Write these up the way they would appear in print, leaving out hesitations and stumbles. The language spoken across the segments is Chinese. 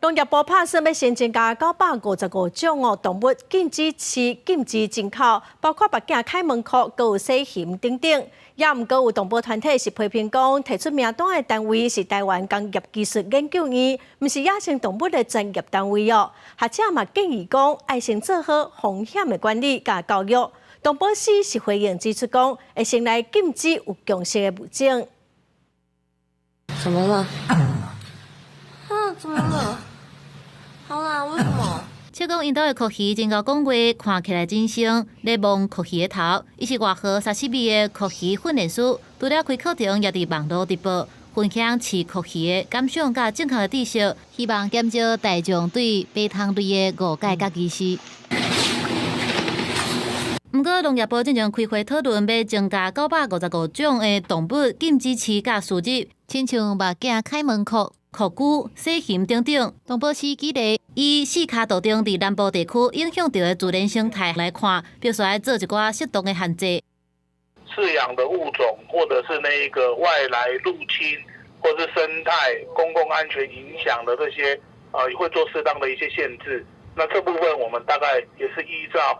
农业部拍算要先增加955种动物禁止饲、禁止进口，包括目镜、开门壳、还有细熊等等。也毋过有动物团体是批评讲，提出名单的单位是台湾工业技术研究院，毋是野生动物的专业单位哦。学者嘛建议讲，要先做好风险的管理甲教育。动保司是回应指出讲，会先来禁止有强势的物种。怎么了？怎么了？好啦，为什么？笑讲因兜的酷鱼真够讲话，看起来真像咧摸酷鱼的头。伊是外号沙西米的酷鱼训练师，除了开课程，也伫网络直播分享饲酷鱼的感想甲正确的知识，希望减少大众对白汤类的误解甲歧视。不过，农业部正常开会讨论，要增加955种的动物禁止饲甲输入，亲像目镜、开门壳、酷龟、细熊等等。动保司举例，以四脚道中伫南部地区影响到的自然生态来看，必须要做一寡适当的限制。饲养的物种，或者是那个外来入侵，或是生态、公共安全影响的这些，会做适当的一些限制。那这部分我们大概也是依照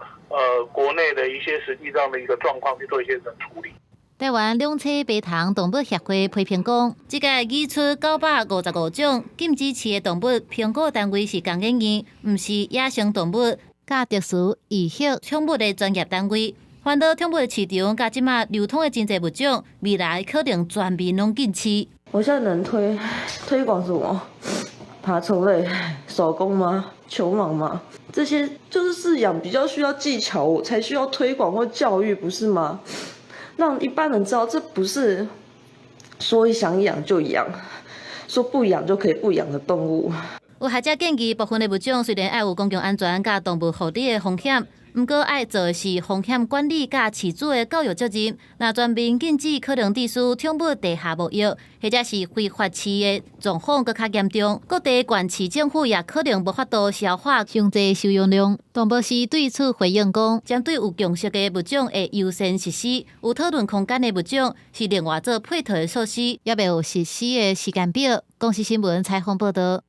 国内的一些实际上的一个状况去做一些处理。台湾两栖白塘动物协会批评讲，即个拟出955种禁止饲的动物，评估单位是工研院，毋是野生动物甲特殊异血宠物的专业单位。反倒宠物的市场甲即马流通的真侪物种，未来可能全面拢禁止。我现在能推广什么？爬虫类、手工吗？球蟒吗？这些就是饲养比较需要技巧，我才需要推广或教育，不是吗？让一般人知道，这不是说想养就养，说不养就可以不养的动物。有学者建议，部分的物种虽然爱有公共安全甲动物福利的风险，不过爱做的是风险管理甲饲主的教育责任。若全面禁止，可能致使宠物地下牧业，或者是非法饲的状况更加严重。各地县市政府也可能无法度消化上济收容量。动保司对此回应讲，针对有强势的物种会优先实施，有讨论空间的物种是另外做配套的措施，也未有实施的时间表。公司新闻采访报道。